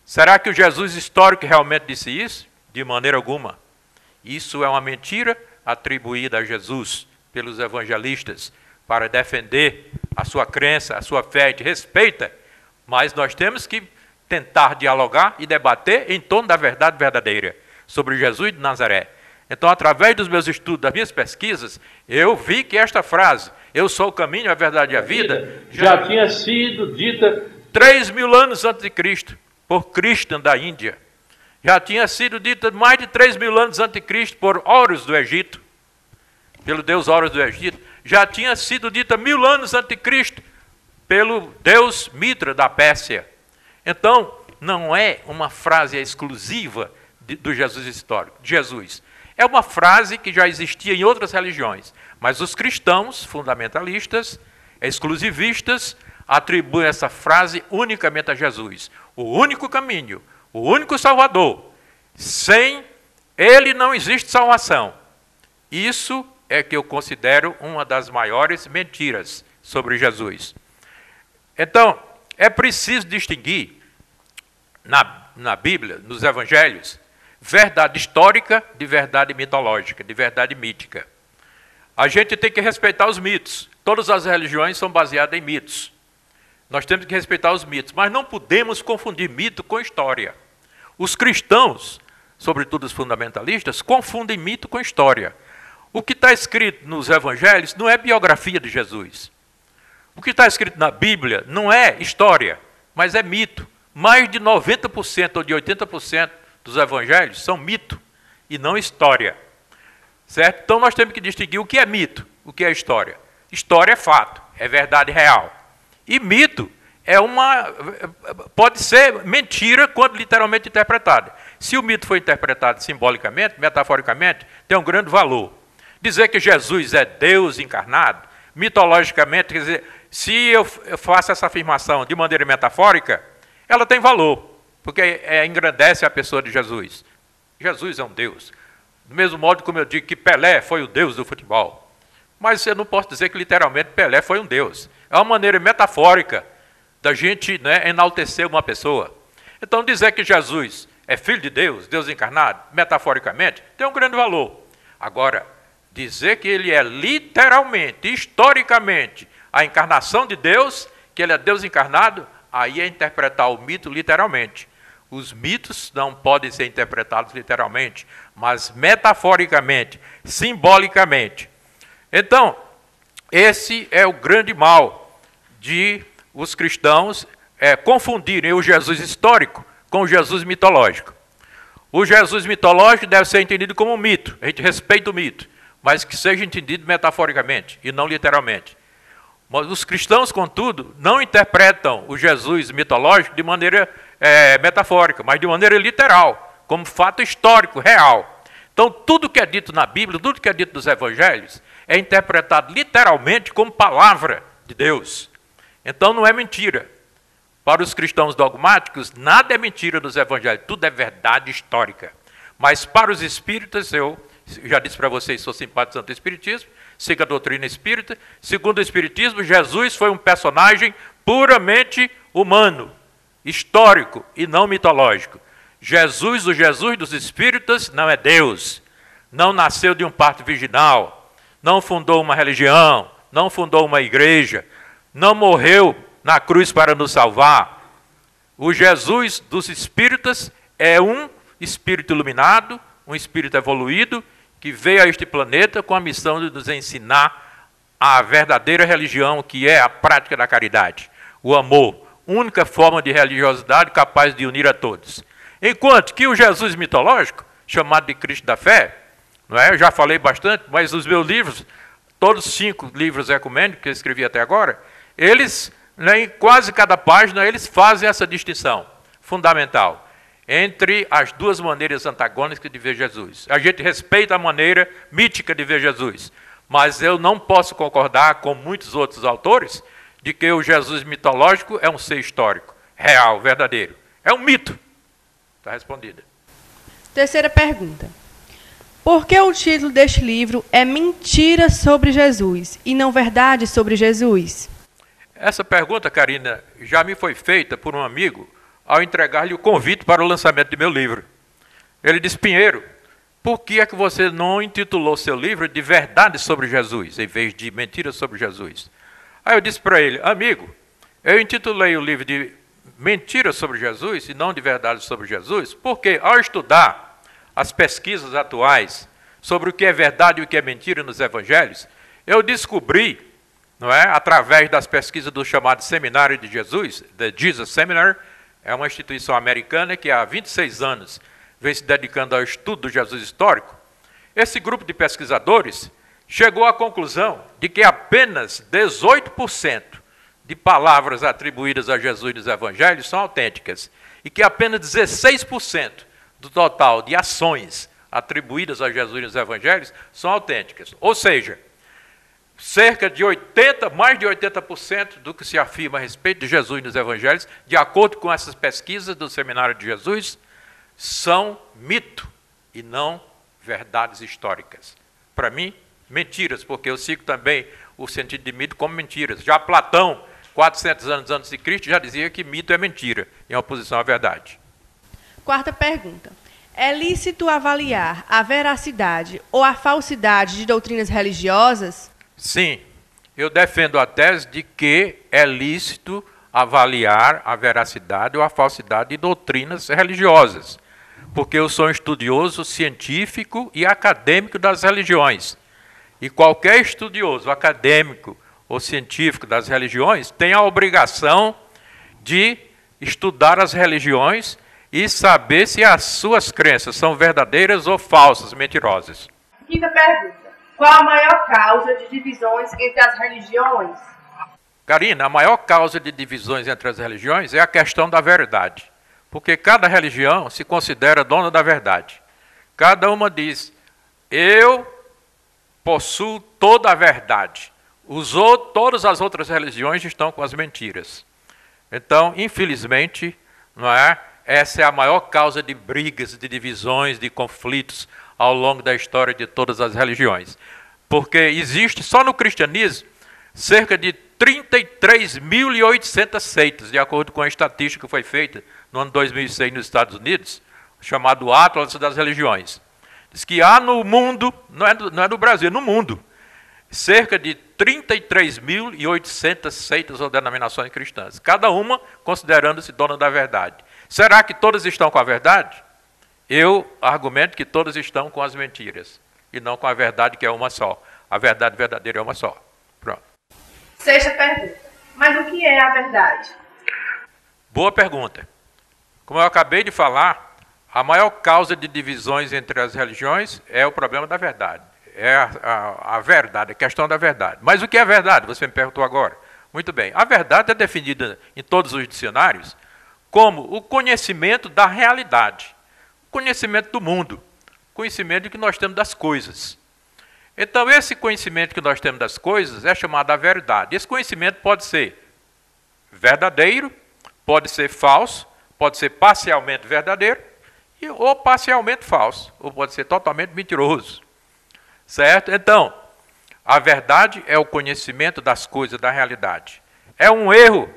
Será que o Jesus histórico realmente disse isso? De maneira alguma. Isso é uma mentira atribuída a Jesus pelos evangelistas para defender a sua crença, a sua fé. A gente respeita, mas nós temos que tentar dialogar e debater em torno da verdade verdadeira sobre Jesus de Nazaré. Então, através dos meus estudos, das minhas pesquisas, eu vi que esta frase, eu sou o caminho, a verdade e a vida, já tinha sido dita 3.000 anos antes de Cristo, por Krishna da Índia. Já tinha sido dita mais de 3.000 anos antes de Cristo por Horus do Egito, pelo deus Horus do Egito. Já tinha sido dita 1.000 anos antes de Cristo pelo deus Mitra da Pérsia. Então, não é uma frase exclusiva do Jesus histórico, de Jesus. É uma frase que já existia em outras religiões, mas os cristãos fundamentalistas, exclusivistas, atribuem essa frase unicamente a Jesus. O único caminho, o único Salvador. Sem ele não existe salvação. Isso é que eu considero uma das maiores mentiras sobre Jesus. Então, é preciso distinguir na Bíblia, nos Evangelhos, verdade histórica de verdade mitológica, de verdade mítica. A gente tem que respeitar os mitos. Todas as religiões são baseadas em mitos. Nós temos que respeitar os mitos, mas não podemos confundir mito com história. Os cristãos, sobretudo os fundamentalistas, confundem mito com história. O que está escrito nos Evangelhos não é biografia de Jesus. O que está escrito na Bíblia não é história, mas é mito. Mais de 90% ou de 80% dos evangelhos são mito e não história. Certo? Então nós temos que distinguir o que é mito, o que é história. História é fato, é verdade real. E mito pode ser mentira quando literalmente interpretada. Se o mito for interpretado simbolicamente, metaforicamente, tem um grande valor. Dizer que Jesus é Deus encarnado, mitologicamente, quer dizer, se eu faço essa afirmação de maneira metafórica, ela tem valor, porque engrandece a pessoa de Jesus. Jesus é um Deus. Do mesmo modo como eu digo que Pelé foi o Deus do futebol. Mas eu não posso dizer que literalmente Pelé foi um Deus. É uma maneira metafórica da gente, né, enaltecer uma pessoa. Então dizer que Jesus é filho de Deus, Deus encarnado, metaforicamente, tem um grande valor. Agora, dizer que ele é literalmente, historicamente, a encarnação de Deus, que ele é Deus encarnado, aí é interpretar o mito literalmente. Os mitos não podem ser interpretados literalmente, mas metaforicamente, simbolicamente. Então, esse é o grande mal de os cristãos confundirem o Jesus histórico com o Jesus mitológico. O Jesus mitológico deve ser entendido como um mito, a gente respeita o mito, mas que seja entendido metaforicamente e não literalmente. Os cristãos, contudo, não interpretam o Jesus mitológico de maneira metafórica, mas de maneira literal, como fato histórico, real. Então, tudo que é dito na Bíblia, tudo que é dito nos Evangelhos, é interpretado literalmente como palavra de Deus. Então, não é mentira. Para os cristãos dogmáticos, nada é mentira dos Evangelhos, tudo é verdade histórica. Mas para os espíritas, eu já disse para vocês, sou simpatizante do espiritismo, siga a doutrina espírita. Segundo o espiritismo, Jesus foi um personagem puramente humano, histórico e não mitológico. Jesus, o Jesus dos espíritas, não é Deus. Não nasceu de um parto virginal, não fundou uma religião, não fundou uma igreja, não morreu na cruz para nos salvar. O Jesus dos espíritas é um espírito iluminado, um espírito evoluído, que veio a este planeta com a missão de nos ensinar a verdadeira religião, que é a prática da caridade, o amor, única forma de religiosidade capaz de unir a todos. Enquanto que o Jesus mitológico, chamado de Cristo da fé, não é? Eu já falei bastante, mas os meus livros, todos 5 livros ecumênicos que eu escrevi até agora, eles, né, em quase cada página, eles fazem essa distinção fundamental entre as duas maneiras antagônicas de ver Jesus. A gente respeita a maneira mítica de ver Jesus, mas eu não posso concordar com muitos outros autores de que o Jesus mitológico é um ser histórico, real, verdadeiro. É um mito. Está respondida. Terceira pergunta. Por que o título deste livro é Mentira sobre Jesus e não Verdade sobre Jesus? Essa pergunta, Karina, já me foi feita por um amigo ao entregar-lhe o convite para o lançamento de meu livro. Ele disse: Pinheiro, por que é que você não intitulou seu livro de Verdades sobre Jesus, em vez de Mentiras sobre Jesus? Aí eu disse para ele: amigo, eu intitulei o livro de Mentiras sobre Jesus e não de Verdades sobre Jesus, porque ao estudar as pesquisas atuais sobre o que é verdade e o que é mentira nos evangelhos, eu descobri, não é, através das pesquisas do chamado Seminário de Jesus, The Jesus Seminar, é uma instituição americana que há 26 anos vem se dedicando ao estudo do Jesus histórico. Esse grupo de pesquisadores chegou à conclusão de que apenas 18% de palavras atribuídas a Jesus nos evangelhos são autênticas e que apenas 16% do total de ações atribuídas a Jesus nos evangelhos são autênticas. Ou seja, cerca de mais de 80% do que se afirma a respeito de Jesus nos evangelhos, de acordo com essas pesquisas do Seminário de Jesus, são mito e não verdades históricas. Para mim, mentiras, porque eu sigo também o sentido de mito como mentiras. Já Platão, 400 anos antes de Cristo, já dizia que mito é mentira, em oposição à verdade. Quarta pergunta. É lícito avaliar a veracidade ou a falsidade de doutrinas religiosas? Sim, eu defendo a tese de que é lícito avaliar a veracidade ou a falsidade de doutrinas religiosas, porque eu sou um estudioso científico e acadêmico das religiões. E qualquer estudioso acadêmico ou científico das religiões tem a obrigação de estudar as religiões e saber se as suas crenças são verdadeiras ou falsas, mentirosas. Quinta pergunta. Qual a maior causa de divisões entre as religiões? Karina, a maior causa de divisões entre as religiões é a questão da verdade. Porque cada religião se considera dona da verdade. Cada uma diz: eu possuo toda a verdade. Todas as outras religiões estão com as mentiras. Então, infelizmente, não é? Essa é a maior causa de brigas, de divisões, de conflitos ao longo da história de todas as religiões. Porque existe, só no cristianismo, cerca de 33.800 seitas, de acordo com a estatística que foi feita no ano 2006 nos Estados Unidos, chamado Atlas das Religiões. Diz que há no mundo, não é no Brasil, é no mundo, cerca de 33.800 seitas ou denominações cristãs, cada uma considerando-se dona da verdade. Será que todas estão com a verdade? Eu argumento que todas estão com as mentiras, e não com a verdade, que é uma só. A verdade verdadeira é uma só. Pronto. Sexta pergunta. Mas o que é a verdade? Boa pergunta. Como eu acabei de falar, a maior causa de divisões entre as religiões é o problema da verdade. É a verdade, a questão da verdade. Mas o que é verdade? Você me perguntou agora. Muito bem. A verdade é definida em todos os dicionários como o conhecimento da realidade, o conhecimento do mundo, o conhecimento que nós temos das coisas. Então, esse conhecimento que nós temos das coisas é chamado a verdade. Esse conhecimento pode ser verdadeiro, pode ser falso, pode ser parcialmente verdadeiro, ou parcialmente falso, ou pode ser totalmente mentiroso. Certo? Então, a verdade é o conhecimento das coisas, da realidade. É um erro,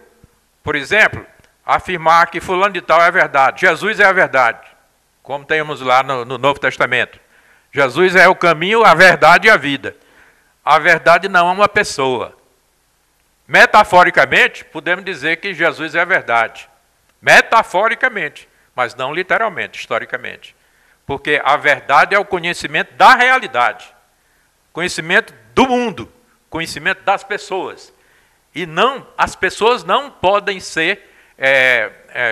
por exemplo, afirmar que fulano de tal é a verdade. Jesus é a verdade, como temos lá no Novo Testamento. Jesus é o caminho, a verdade e a vida. A verdade não é uma pessoa. Metaforicamente, podemos dizer que Jesus é a verdade. Metaforicamente, mas não literalmente, historicamente. Porque a verdade é o conhecimento da realidade. Conhecimento do mundo, conhecimento das pessoas. E não, as pessoas não podem ser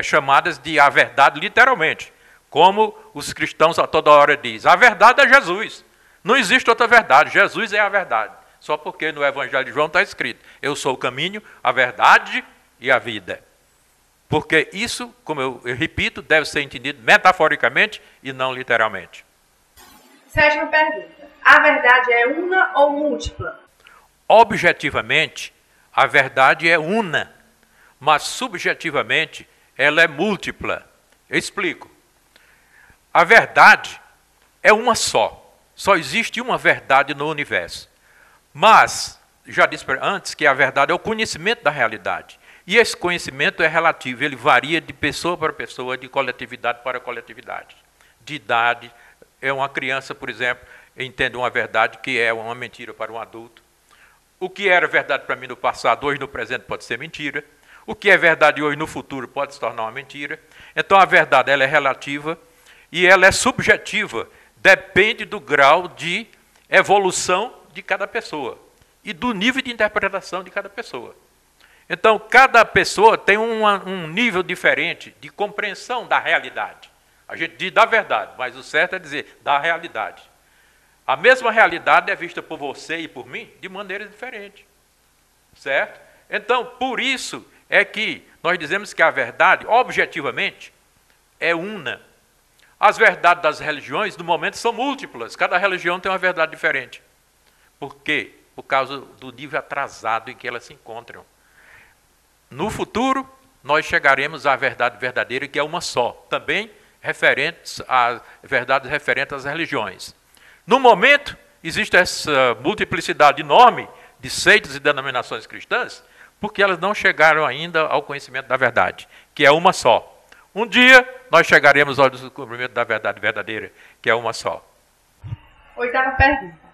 chamadas de a verdade literalmente, como os cristãos a toda hora dizem. A verdade é Jesus. Não existe outra verdade. Jesus é a verdade. Só porque no Evangelho de João está escrito: eu sou o caminho, a verdade e a vida. Porque isso, como eu repito, deve ser entendido metaforicamente e não literalmente. Sétima pergunta. A verdade é una ou múltipla? Objetivamente, a verdade é una, mas subjetivamente ela é múltipla. Eu explico. A verdade é uma só. Só existe uma verdade no universo. Mas, já disse antes que a verdade é o conhecimento da realidade. E esse conhecimento é relativo, ele varia de pessoa para pessoa, de coletividade para coletividade, de idade. Uma criança, por exemplo, entende uma verdade que é uma mentira para um adulto. O que era verdade para mim no passado, hoje no presente pode ser mentira. O que é verdade hoje no futuro pode se tornar uma mentira. Então a verdade ela é relativa e ela é subjetiva, depende do grau de evolução de cada pessoa e do nível de interpretação de cada pessoa. Então, cada pessoa tem um nível diferente de compreensão da realidade. A gente diz da verdade, mas o certo é dizer da realidade. A mesma realidade é vista por você e por mim de maneira diferente. Certo? Então, por isso é que nós dizemos que a verdade, objetivamente, é una. As verdades das religiões, no momento, são múltiplas. Cada religião tem uma verdade diferente. Por quê? Por causa do nível atrasado em que elas se encontram. No futuro, nós chegaremos à verdade verdadeira, que é uma só, também referentes a verdades referentes às religiões. No momento, existe essa multiplicidade enorme de seitas e denominações cristãs, porque elas não chegaram ainda ao conhecimento da verdade, que é uma só. Um dia, nós chegaremos ao descobrimento da verdade verdadeira, que é uma só. 8ª pergunta.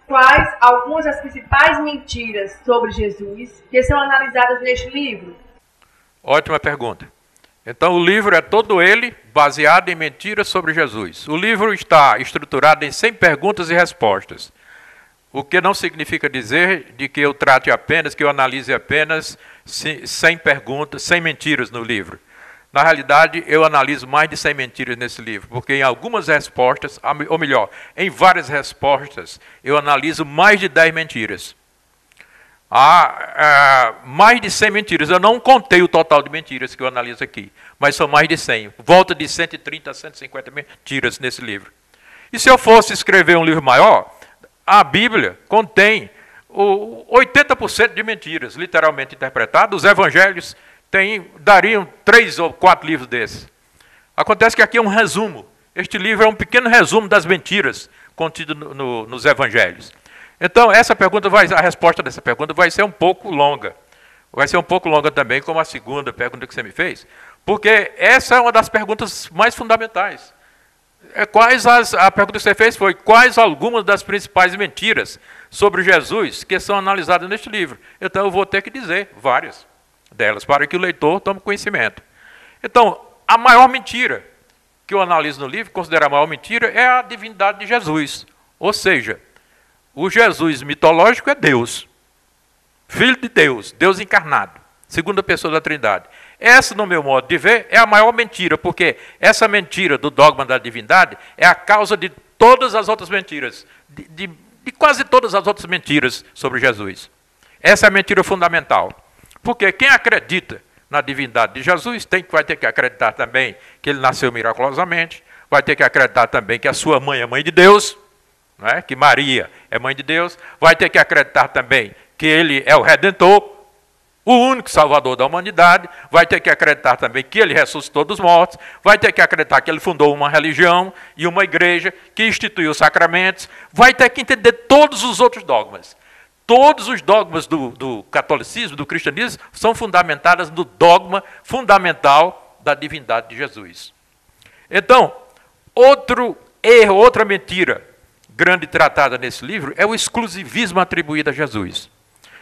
Quais algumas das principais mentiras sobre Jesus que são analisadas neste livro? Ótima pergunta. Então, o livro é todo ele baseado em mentiras sobre Jesus. O livro está estruturado em 100 perguntas e respostas, o que não significa dizer de que eu trate apenas, que eu analise apenas 100 perguntas, 100 mentiras no livro. Na realidade, eu analiso mais de 100 mentiras nesse livro, porque em algumas respostas, ou melhor, em várias respostas, eu analiso mais de 10 mentiras. Há mais de 100 mentiras. Eu não contei o total de mentiras que eu analiso aqui, mas são mais de 100. Volta de 130 a 150 mentiras nesse livro. E se eu fosse escrever um livro maior, a Bíblia contém 80% de mentiras, literalmente interpretadas. Os evangelhos dariam 3 ou 4 livros desses. Acontece que aqui é um resumo. Este livro é um pequeno resumo das mentiras contidas nos evangelhos. Então, a resposta dessa pergunta vai ser um pouco longa. Vai ser um pouco longa também, como a segunda pergunta que você me fez, porque essa é uma das perguntas mais fundamentais. A pergunta que você fez foi: quais algumas das principais mentiras sobre Jesus que são analisadas neste livro? Então, eu vou ter que dizer várias delas, para que o leitor tome conhecimento. Então, a maior mentira que eu analiso no livro, considero a maior mentira, é a divindade de Jesus. Ou seja, o Jesus mitológico é Deus, Filho de Deus, Deus encarnado, segunda pessoa da Trindade. Essa, no meu modo de ver, é a maior mentira, porque essa mentira do dogma da divindade é a causa de todas as outras mentiras, de quase todas as outras mentiras sobre Jesus. Essa é a mentira fundamental. Porque quem acredita na divindade de Jesus vai ter que acreditar também que ele nasceu miraculosamente, vai ter que acreditar também que a sua mãe é mãe de Deus, não é? Que Maria é mãe de Deus, vai ter que acreditar também que ele é o Redentor, o único Salvador da humanidade, vai ter que acreditar também que ele ressuscitou dos mortos, vai ter que acreditar que ele fundou uma religião e uma igreja, que instituiu os sacramentos, vai ter que entender todos os outros dogmas. Todos os dogmas do catolicismo, do cristianismo, são fundamentados no dogma fundamental da divindade de Jesus. Então, outro erro, outra mentira grande tratada nesse livro é o exclusivismo atribuído a Jesus.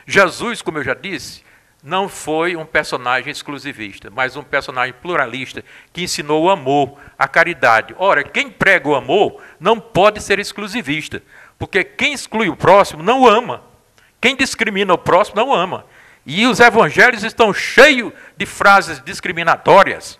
Jesus, como eu já disse, não foi um personagem exclusivista, mas um personagem pluralista que ensinou o amor, a caridade. Ora, quem prega o amor não pode ser exclusivista, porque quem exclui o próximo não o ama. Quem discrimina o próximo não ama. E os evangelhos estão cheios de frases discriminatórias